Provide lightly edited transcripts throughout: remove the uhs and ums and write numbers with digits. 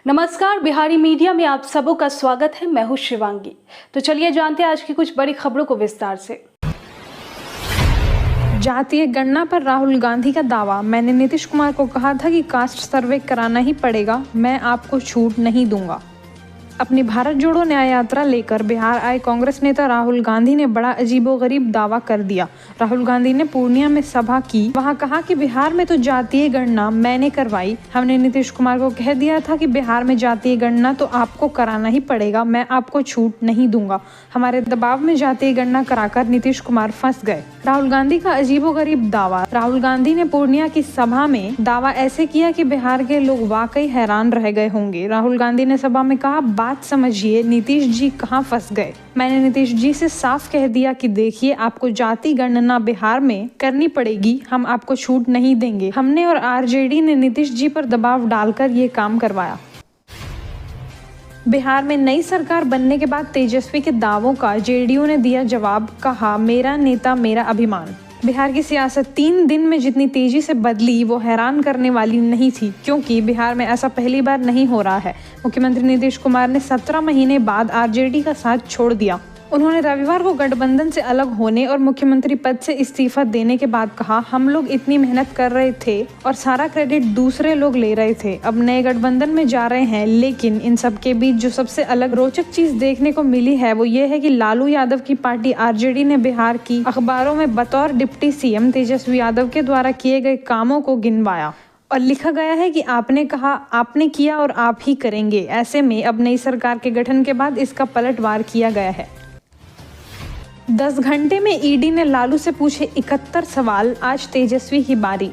नमस्कार, बिहारी मीडिया में आप सबों का स्वागत है। मैं हूं शिवांगी। तो चलिए जानते हैं आज की कुछ बड़ी खबरों को विस्तार से। जातीय गणना पर राहुल गांधी का दावा। मैंने नीतीश कुमार को कहा था कि कास्ट सर्वे कराना ही पड़ेगा, मैं आपको छूट नहीं दूंगा। अपनी भारत जोड़ो न्याय यात्रा लेकर बिहार आए कांग्रेस नेता राहुल गांधी ने बड़ा अजीबोगरीब दावा कर दिया। राहुल गांधी ने पूर्णिया में सभा की, वहां कहा कि बिहार में तो जातीय गणना मैंने करवाई। हमने नीतीश कुमार को कह दिया था कि बिहार में जातीय गणना तो आपको कराना ही पड़ेगा, मैं आपको छूट नहीं दूंगा। हमारे दबाव में जातीय गणना कराकर नीतीश कुमार फंस गए। राहुल गांधी का अजीबोगरीब दावा। राहुल गांधी ने पूर्णिया की सभा में दावा ऐसे किया कि बिहार के लोग वाकई हैरान रह गए होंगे। राहुल गांधी ने सभा में कहा, बात समझिए, नीतीश जी कहां फंस गए। मैंने नीतीश जी से साफ कह दिया कि देखिए, आपको जाति गणना बिहार में करनी पड़ेगी, हम आपको छूट नहीं देंगे। हमने और आरजेडी ने नीतीश जी पर दबाव डालकर ये काम करवाया। बिहार में नई सरकार बनने के बाद तेजस्वी के दावों का जेडीयू ने दिया जवाब। कहा, मेरा नेता मेरा अभिमान। बिहार की सियासत 3 दिन में जितनी तेजी से बदली वो हैरान करने वाली नहीं थी, क्योंकि बिहार में ऐसा पहली बार नहीं हो रहा है। मुख्यमंत्री नीतीश कुमार ने 17 महीने बाद आरजेडी का साथ छोड़ दिया। उन्होंने रविवार को गठबंधन से अलग होने और मुख्यमंत्री पद से इस्तीफा देने के बाद कहा, हम लोग इतनी मेहनत कर रहे थे और सारा क्रेडिट दूसरे लोग ले रहे थे। अब नए गठबंधन में जा रहे हैं, लेकिन इन सब के बीच जो सबसे अलग रोचक चीज देखने को मिली है वो ये है कि लालू यादव की पार्टी आरजेडी ने बिहार की अखबारों में बतौर डिप्टी सीएम तेजस्वी यादव के द्वारा किए गए कामों को गिनवाया और लिखा गया है कि आपने कहा, आपने किया और आप ही करेंगे। ऐसे में अब नई सरकार के गठन के बाद इसका पलटवार किया गया है। 10 घंटे में ईडी ने लालू से पूछे 71 सवाल। आज तेजस्वी की बारी।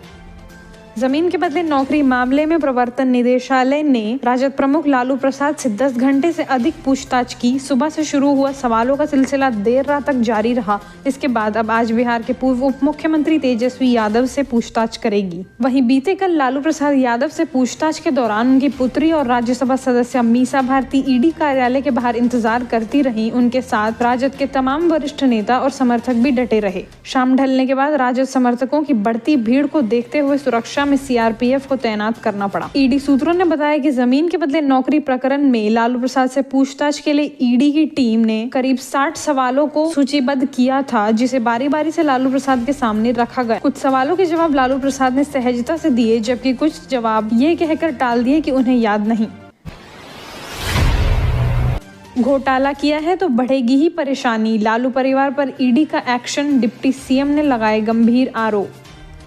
जमीन के बदले नौकरी मामले में प्रवर्तन निदेशालय ने राजद प्रमुख लालू प्रसाद से 10 घंटे से अधिक पूछताछ की। सुबह से शुरू हुआ सवालों का सिलसिला देर रात तक जारी रहा। इसके बाद अब आज बिहार के पूर्व उप मुख्यमंत्री तेजस्वी यादव से पूछताछ करेगी। वहीं बीते कल लालू प्रसाद यादव से पूछताछ के दौरान उनकी पुत्री और राज्यसभा सदस्य मीसा भारती ईडी कार्यालय के बाहर इंतजार करती रहीं। उनके साथ राजद के तमाम वरिष्ठ नेता और समर्थक भी डटे रहे। शाम ढलने के बाद राजद समर्थकों की बढ़ती भीड़ को देखते हुए सुरक्षा में सीआरपीएफ को तैनात करना पड़ा। ईडी सूत्रों ने बताया कि जमीन के बदले नौकरी प्रकरण में लालू प्रसाद से पूछताछ के लिए ईडी की टीम ने करीब 60 सवालों को सूचीबद्ध किया था, जिसे बारी बारी से लालू प्रसाद के सामने रखा गया। कुछ सवालों के जवाब लालू प्रसाद ने सहजता से दिए, जबकि कुछ जवाब ये कहकर टाल दिए कि उन्हें याद नहीं। घोटाला किया है तो बढ़ेगी ही परेशानी। लालू परिवार पर ईडी का एक्शन। डिप्टी सीएम ने लगाए गंभीर आरोप।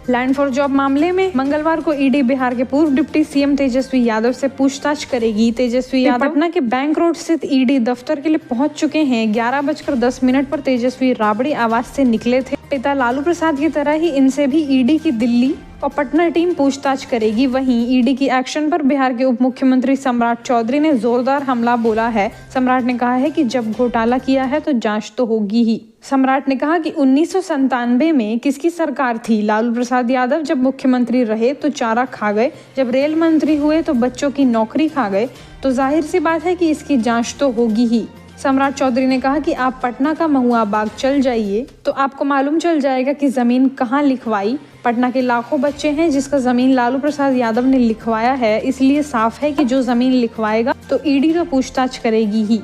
लैंड फॉर जॉब मामले में मंगलवार को ईडी बिहार के पूर्व डिप्टी सीएम तेजस्वी यादव से पूछताछ करेगी। तेजस्वी यादव पटना के बैंक रोड स्थित ईडी दफ्तर के लिए पहुंच चुके हैं। 11:10 पर तेजस्वी राबड़ी आवास से निकले थे। पिता लालू प्रसाद की तरह ही इनसे भी ईडी की दिल्ली और पटना टीम पूछताछ करेगी। वहीं ईडी की एक्शन पर बिहार के उप मुख्यमंत्री सम्राट चौधरी ने जोरदार हमला बोला है। सम्राट ने कहा है कि जब घोटाला किया है तो जांच तो होगी ही। सम्राट ने कहा कि 1997 में किसकी सरकार थी? लालू प्रसाद यादव जब मुख्यमंत्री रहे तो चारा खा गए, जब रेल मंत्री हुए तो बच्चों की नौकरी खा गए, तो जाहिर सी बात है कि इसकी जांच तो होगी ही। सम्राट चौधरी ने कहा कि आप पटना का महुआ बाग चल जाइए तो आपको मालूम चल जाएगा कि जमीन कहाँ लिखवाई। पटना के लाखों बच्चे हैं जिसका जमीन लालू प्रसाद यादव ने लिखवाया है, इसलिए साफ है कि जो जमीन लिखवाएगा तो ईडी तो पूछताछ करेगी ही।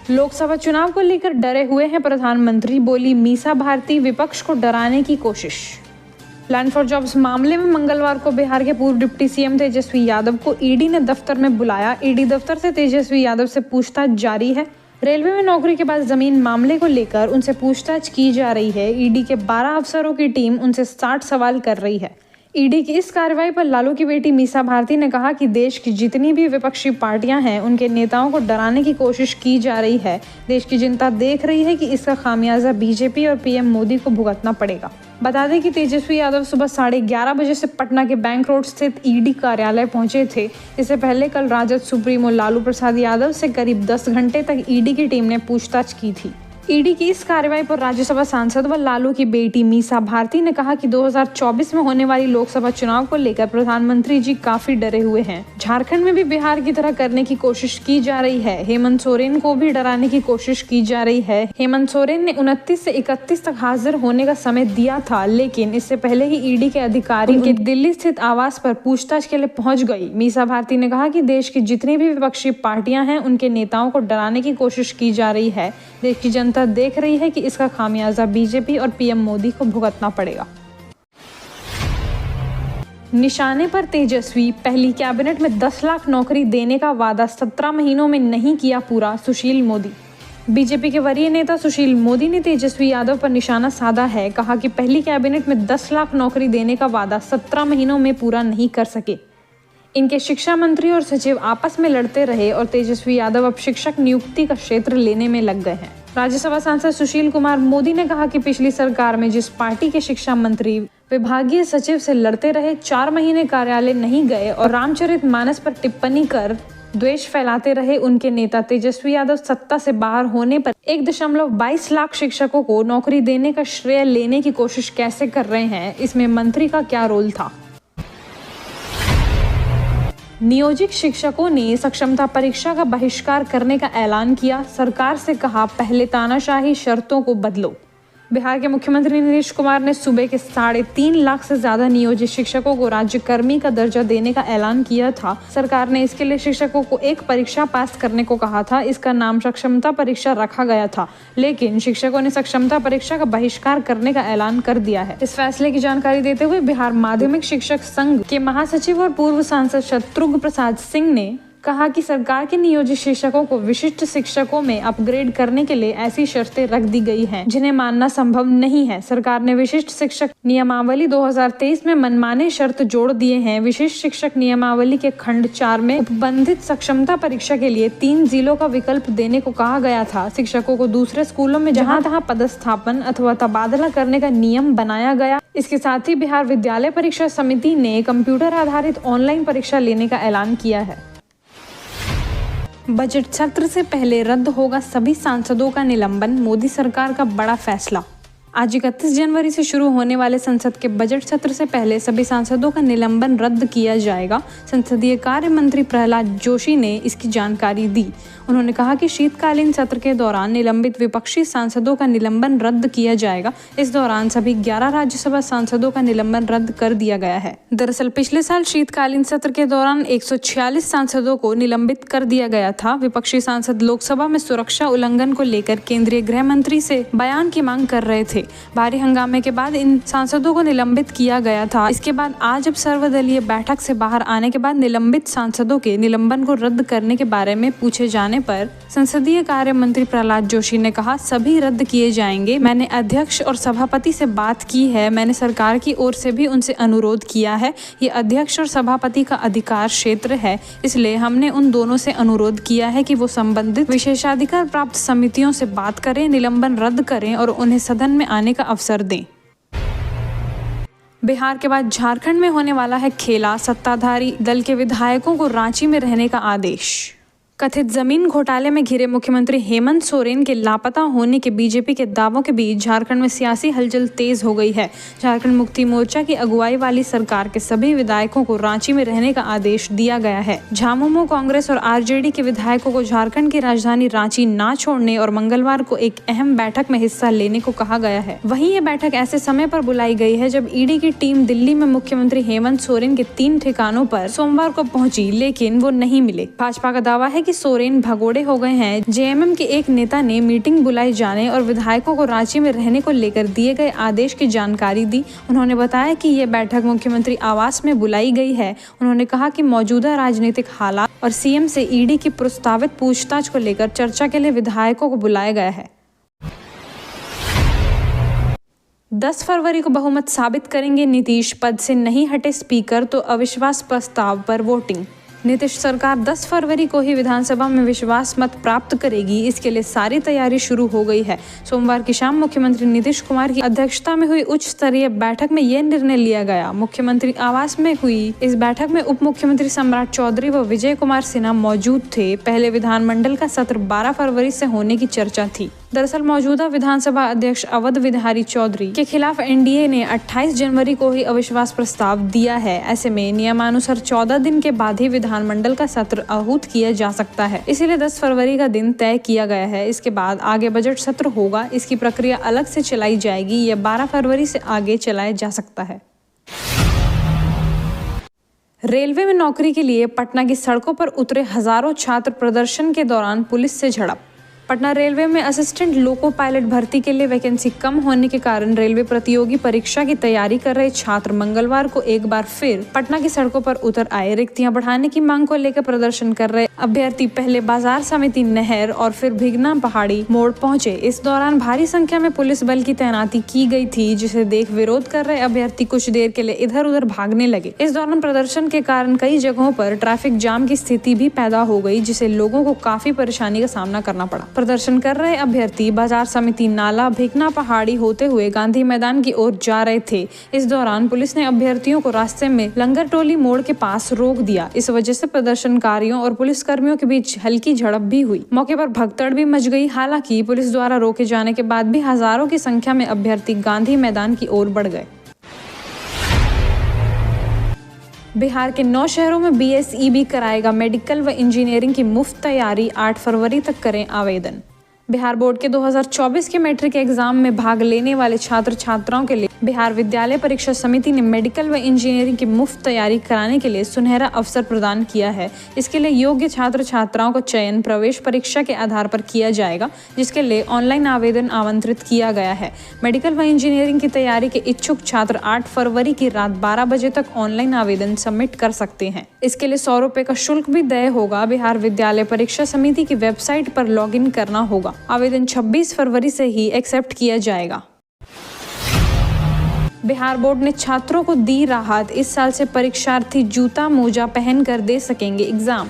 लोकसभा चुनाव को लेकर डरे हुए हैं प्रधानमंत्री, बोली मीसा भारती, विपक्ष को डराने की कोशिश। लैंड फॉर जॉब्स मामले में मंगलवार को बिहार के पूर्व डिप्टी सीएम तेजस्वी यादव को ईडी ने दफ्तर में बुलाया। ईडी दफ्तर से तेजस्वी यादव से पूछताछ जारी है। रेलवे में नौकरी के बाद जमीन मामले को लेकर उनसे पूछताछ की जा रही है। ईडी के 12 अफसरों की टीम उनसे 60 सवाल कर रही है। ईडी की इस कार्रवाई पर लालू की बेटी मीसा भारती ने कहा कि देश की जितनी भी विपक्षी पार्टियां हैं उनके नेताओं को डराने की कोशिश की जा रही है। देश की जनता देख रही है कि इसका खामियाजा बीजेपी और पीएम मोदी को भुगतना पड़ेगा। बता दें कि तेजस्वी यादव सुबह 11:30 बजे से पटना के बैंक रोड स्थित ईडी कार्यालय पहुंचे थे। इससे पहले कल राजद सुप्रीमो लालू प्रसाद यादव से करीब 10 घंटे तक ईडी की टीम ने पूछताछ की थी। ईडी की इस कार्रवाई पर राज्यसभा सांसद व लालू की बेटी मीसा भारती ने कहा कि 2024 में होने वाली लोकसभा चुनाव को लेकर प्रधानमंत्री जी काफी डरे हुए हैं। झारखंड में भी बिहार की तरह करने की कोशिश की जा रही है। हेमंत सोरेन को भी डराने की कोशिश की जा रही है। हेमंत सोरेन ने 29 से 31 तक हाजिर होने का समय दिया था, लेकिन इससे पहले ही ईडी के अधिकारी उनके दिल्ली स्थित आवास पर पूछताछ के लिए पहुंच गई। मीसा भारती ने कहा कि देश की जितनी भी विपक्षी पार्टियां हैं, उनके नेताओं को डराने की कोशिश की जा रही है। देश की जनता देख रही है कि इसका खामियाजा बीजेपी और पीएम मोदी को भुगतना पड़ेगा। निशाने पर तेजस्वी, पहली कैबिनेट में 10 लाख नौकरी देने का वादा 17 महीनों में नहीं किया पूरा, सुशील मोदी। बीजेपी के वरीय नेता सुशील मोदी ने तेजस्वी यादव पर निशाना साधा है। कहा कि पहली कैबिनेट में 10 लाख नौकरी देने का वादा 17 महीनों में पूरा नहीं कर सके। इनके शिक्षा मंत्री और सचिव आपस में लड़ते रहे और तेजस्वी यादव अब शिक्षक नियुक्ति का क्षेत्र लेने में लग गए हैं। राज्यसभा सांसद सुशील कुमार मोदी ने कहा कि पिछली सरकार में जिस पार्टी के शिक्षा मंत्री विभागीय सचिव से लड़ते रहे, 4 महीने कार्यालय नहीं गए और रामचरितमानस पर टिप्पणी कर द्वेष फैलाते रहे, उनके नेता तेजस्वी यादव सत्ता से बाहर होने पर 1.22 लाख शिक्षकों को नौकरी देने का श्रेय लेने की कोशिश कैसे कर रहे हैं? इसमें मंत्री का क्या रोल था? नियोजित शिक्षकों ने सक्षमता परीक्षा का बहिष्कार करने का ऐलान किया। सरकार से कहा, पहले तानाशाही शर्तों को बदलो। बिहार के मुख्यमंत्री नीतीश कुमार ने सूबे के 3.5 लाख से ज्यादा नियोजित शिक्षकों को राज्यकर्मी का दर्जा देने का ऐलान किया था। सरकार ने इसके लिए शिक्षकों को एक परीक्षा पास करने को कहा था। इसका नाम सक्षमता परीक्षा रखा गया था, लेकिन शिक्षकों ने सक्षमता परीक्षा का बहिष्कार करने का ऐलान कर दिया है। इस फैसले की जानकारी देते हुए बिहार माध्यमिक शिक्षक संघ के महासचिव और पूर्व सांसद शत्रुघ्न प्रसाद सिंह ने कहा कि सरकार के नियोजित शिक्षकों को विशिष्ट शिक्षकों में अपग्रेड करने के लिए ऐसी शर्तें रख दी गई हैं, जिन्हें मानना संभव नहीं है। सरकार ने विशिष्ट शिक्षक नियमावली 2023 में मनमाने शर्त जोड़ दिए हैं। विशिष्ट शिक्षक नियमावली के खंड 4 में उपबंधित सक्षमता परीक्षा के लिए 3 जिलों का विकल्प देने को कहा गया था। शिक्षकों को दूसरे स्कूलों में जहाँ तहाँ पदस्थापन अथवा तबादला करने का नियम बनाया गया। इसके साथ ही बिहार विद्यालय परीक्षा समिति ने कंप्यूटर आधारित ऑनलाइन परीक्षा लेने का ऐलान किया है। बजट सत्र से पहले रद्द होगा सभी सांसदों का निलंबन, मोदी सरकार का बड़ा फैसला। आज 31 जनवरी से शुरू होने वाले संसद के बजट सत्र से पहले सभी सांसदों का निलंबन रद्द किया जाएगा। संसदीय कार्य मंत्री प्रहलाद जोशी ने इसकी जानकारी दी। उन्होंने कहा कि शीतकालीन सत्र के दौरान निलंबित विपक्षी सांसदों का निलंबन रद्द किया जाएगा। इस दौरान सभी 11 राज्यसभा सांसदों का निलंबन रद्द कर दिया गया है। दरअसल पिछले साल शीतकालीन सत्र के दौरान 146 सांसदों को निलंबित कर दिया गया था। विपक्षी सांसद लोकसभा में सुरक्षा उल्लंघन को लेकर केंद्रीय गृह मंत्री से बयान की मांग कर रहे थे। भारी हंगामे के बाद इन सांसदों को निलंबित किया गया था। इसके बाद आज अब सर्वदलीय बैठक से बाहर आने के बाद निलंबित सांसदों के निलंबन को रद्द करने के बारे में पूछे जाने पर संसदीय कार्य मंत्री प्रहलाद जोशी ने कहा, सभी रद्द किए जाएंगे। मैंने अध्यक्ष और सभापति से बात की है। मैंने सरकार की ओर से भी उनसे अनुरोध किया है। ये अध्यक्ष और सभापति का अधिकार क्षेत्र है, इसलिए हमने उन दोनों से अनुरोध किया है कि वो संबंधित विशेषाधिकार प्राप्त समितियों से बात करें, निलंबन रद्द करें और उन्हें सदन में आने का अवसर दें। बिहार के बाद झारखंड में होने वाला है खेला, सत्ताधारी दल के विधायकों को रांची में रहने का आदेश। कथित जमीन घोटाले में घिरे मुख्यमंत्री हेमंत सोरेन के लापता होने के बीजेपी के दावों के बीच झारखंड में सियासी हलचल तेज हो गई है। झारखंड मुक्ति मोर्चा की अगुवाई वाली सरकार के सभी विधायकों को रांची में रहने का आदेश दिया गया है। झामुमो, कांग्रेस और आरजेडी के विधायकों को झारखंड की राजधानी रांची ना छोड़ने और मंगलवार को एक अहम बैठक में हिस्सा लेने को कहा गया है। वहीं ये बैठक ऐसे समय पर बुलाई गई है जब ईडी की टीम दिल्ली में मुख्यमंत्री हेमंत सोरेन के 3 ठिकानों पर सोमवार को पहुंची, लेकिन वो नहीं मिले। भाजपा का दावा है कि सोरेन भगोड़े हो गए हैं। जेएमएम के एक नेता ने मीटिंग बुलाई जाने और विधायकों को रांची में रहने को लेकर दिए गए आदेश की जानकारी दी। उन्होंने बताया कि ये बैठक मुख्यमंत्री आवास में बुलाई गई है। उन्होंने कहा कि मौजूदा राजनीतिक हालात और सीएम से ईडी की प्रस्तावित पूछताछ को लेकर चर्चा के लिए विधायकों को बुलाया गया है। 10 फरवरी को बहुमत साबित करेंगे नीतीश, पद से नहीं हटे स्पीकर तो अविश्वास प्रस्ताव पर वोटिंग। नीतीश सरकार 10 फरवरी को ही विधानसभा में विश्वास मत प्राप्त करेगी। इसके लिए सारी तैयारी शुरू हो गई है। सोमवार की शाम मुख्यमंत्री नीतीश कुमार की अध्यक्षता में हुई उच्च स्तरीय बैठक में यह निर्णय लिया गया। मुख्यमंत्री आवास में हुई इस बैठक में उप मुख्यमंत्री सम्राट चौधरी व विजय कुमार सिन्हा मौजूद थे। पहले विधानमंडल का सत्र 12 फरवरी से होने की चर्चा थी। दरअसल मौजूदा विधानसभा अध्यक्ष अवध बिहारी चौधरी के खिलाफ एनडीए ने 28 जनवरी को ही अविश्वास प्रस्ताव दिया है। ऐसे में नियमानुसार 14 दिन के बाद ही विधानमंडल का सत्र आहूत किया जा सकता है। इसीलिए 10 फरवरी का दिन तय किया गया है। इसके बाद आगे बजट सत्र होगा। इसकी प्रक्रिया अलग से चलाई जाएगी। यह 12 फरवरी से आगे चलाया जा सकता है। रेलवे में नौकरी के लिए पटना की सड़कों पर उतरे हजारों छात्र प्रदर्शन के दौरान पुलिस से झड़प। पटना रेलवे में असिस्टेंट लोको पायलट भर्ती के लिए वैकेंसी कम होने के कारण रेलवे प्रतियोगी परीक्षा की तैयारी कर रहे छात्र मंगलवार को एक बार फिर पटना की सड़कों पर उतर आए। रिक्तियां बढ़ाने की मांग को लेकर प्रदर्शन कर रहे अभ्यर्थी पहले बाजार समिति नहर और फिर भिगना पहाड़ी मोड़ पहुंचे। इस दौरान भारी संख्या में पुलिस बल की तैनाती की गई थी, जिसे देख विरोध कर रहे अभ्यर्थी कुछ देर के लिए इधर उधर भागने लगे। इस दौरान प्रदर्शन के कारण कई जगहों पर ट्रैफिक जाम की स्थिति भी पैदा हो गई, जिसे लोगों को काफी परेशानी का सामना करना पड़ा। प्रदर्शन कर रहे अभ्यर्थी बाजार समिति नाला भिगना पहाड़ी होते हुए गांधी मैदान की ओर जा रहे थे। इस दौरान पुलिस ने अभ्यर्थियों को रास्ते में लंगर टोली मोड़ के पास रोक दिया। इस वजह से प्रदर्शनकारियों और पुलिसकर्मियों के बीच हल्की झड़प भी हुई। मौके पर भगदड़ भी मच गई। हालांकि पुलिस द्वारा रोके जाने के बाद भी हजारों की संख्या में अभ्यर्थी गांधी मैदान की ओर बढ़ गए। बिहार के 9 शहरों में BSEB कराएगा मेडिकल व इंजीनियरिंग की मुफ्त तैयारी। 8 फरवरी तक करें आवेदन। बिहार बोर्ड के 2024 के मैट्रिक एग्जाम में भाग लेने वाले छात्र छात्राओं के लिए बिहार विद्यालय परीक्षा समिति ने मेडिकल व इंजीनियरिंग की मुफ्त तैयारी कराने के लिए सुनहरा अवसर प्रदान किया है। इसके लिए योग्य छात्र छात्राओं का चयन प्रवेश परीक्षा के आधार पर किया जाएगा, जिसके लिए ऑनलाइन आवेदन आमंत्रित किया गया है। मेडिकल व इंजीनियरिंग की तैयारी के इच्छुक छात्र 8 फरवरी की रात 12 बजे तक ऑनलाइन आवेदन सबमिट कर सकते हैं। इसके लिए 100 रुपए का शुल्क भी देय होगा। बिहार विद्यालय परीक्षा समिति की वेबसाइट पर लॉगिन करना होगा। आवेदन 26 फरवरी से ही एक्सेप्ट किया जाएगा। बिहार बोर्ड ने छात्रों को दी राहत। इस साल से परीक्षार्थी जूता मोजा पहनकर दे सकेंगे एग्जाम।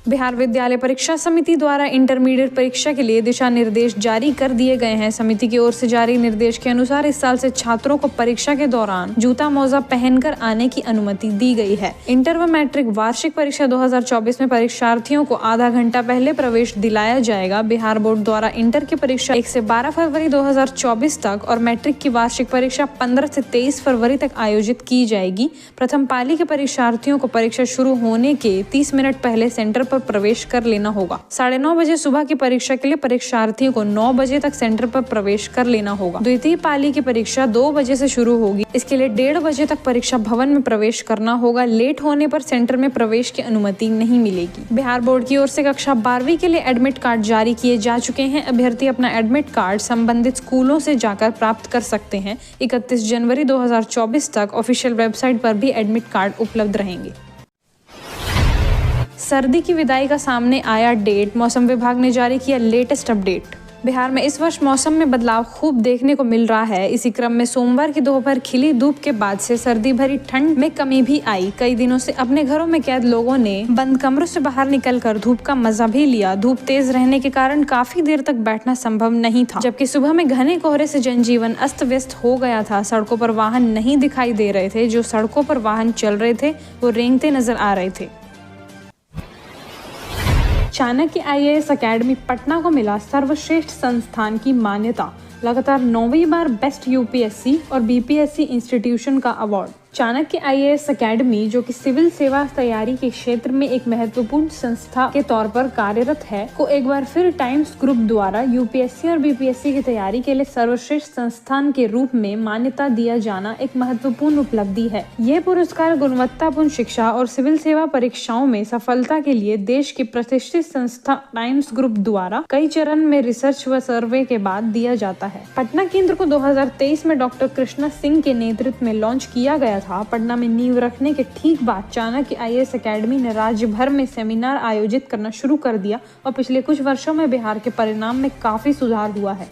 बिहार विद्यालय परीक्षा समिति द्वारा इंटरमीडिएट परीक्षा के लिए दिशा निर्देश जारी कर दिए गए हैं। समिति की ओर से जारी निर्देश के अनुसार इस साल से छात्रों को परीक्षा के दौरान जूता मोजा पहनकर आने की अनुमति दी गई है। इंटर व मैट्रिक वार्षिक परीक्षा 2024 में परीक्षार्थियों को आधा घंटा पहले प्रवेश दिलाया जाएगा। बिहार बोर्ड द्वारा इंटर की परीक्षा 1 से 12 फरवरी 2024 तक और मैट्रिक की वार्षिक परीक्षा 15 से 23 फरवरी तक आयोजित की जाएगी। प्रथम पाली के परीक्षार्थियों को परीक्षा शुरू होने के 30 मिनट पहले सेंटर पर प्रवेश कर लेना होगा। 9:30 बजे सुबह की परीक्षा के लिए परीक्षार्थियों को 9 बजे तक सेंटर पर प्रवेश कर लेना होगा। द्वितीय पाली की परीक्षा 2 बजे से शुरू होगी। इसके लिए 1:30 बजे तक परीक्षा भवन में प्रवेश करना होगा। लेट होने पर सेंटर में प्रवेश की अनुमति नहीं मिलेगी। बिहार बोर्ड की ओर से कक्षा 12वीं के लिए एडमिट कार्ड जारी किए जा चुके हैं। अभ्यर्थी अपना एडमिट कार्ड संबंधित स्कूलों से जाकर प्राप्त कर सकते हैं। 31 जनवरी 2024 तक ऑफिशियल वेबसाइट पर भी एडमिट कार्ड उपलब्ध रहेंगे। सर्दी की विदाई का सामने आया डेट। मौसम विभाग ने जारी किया लेटेस्ट अपडेट। बिहार में इस वर्ष मौसम में बदलाव खूब देखने को मिल रहा है। इसी क्रम में सोमवार की दोपहर खिली धूप के बाद से सर्दी भरी ठंड में कमी भी आई। कई दिनों से अपने घरों में कैद लोगों ने बंद कमरों से बाहर निकलकर धूप का मजा भी लिया। धूप तेज रहने के कारण काफी देर तक बैठना संभव नहीं था, जबकि सुबह में घने कोहरे से जनजीवन अस्त व्यस्त हो गया था। सड़कों पर वाहन नहीं दिखाई दे रहे थे। जो सड़कों पर वाहन चल रहे थे वो रेंगते नजर आ रहे थे। चाणक्य IAS अकेडमी पटना को मिला सर्वश्रेष्ठ संस्थान की मान्यता। लगातार 9वीं बार बेस्ट UPSC और BPSC इंस्टीट्यूशन का अवार्ड। चाणक्य IAS अकेडमी, जो कि सिविल सेवा तैयारी के क्षेत्र में एक महत्वपूर्ण संस्था के तौर पर कार्यरत है, को एक बार फिर टाइम्स ग्रुप द्वारा UPSC और BPSC की तैयारी के लिए सर्वश्रेष्ठ संस्थान के रूप में मान्यता दिया जाना एक महत्वपूर्ण उपलब्धि है। यह पुरस्कार गुणवत्तापूर्ण शिक्षा और सिविल सेवा परीक्षाओं में सफलता के लिए देश की प्रतिष्ठित संस्था टाइम्स ग्रुप द्वारा कई चरण में रिसर्च व सर्वे के बाद दिया जाता है। पटना केंद्र को 2023 में डॉक्टर कृष्णा सिंह के नेतृत्व में लॉन्च किया गया था। पटना में नींव रखने के ठीक बाद चाणक्य IAS अकेडमी ने राज्य भर में सेमिनार आयोजित करना शुरू कर दिया और पिछले कुछ वर्षों में बिहार के परिणाम में काफी सुधार हुआ है।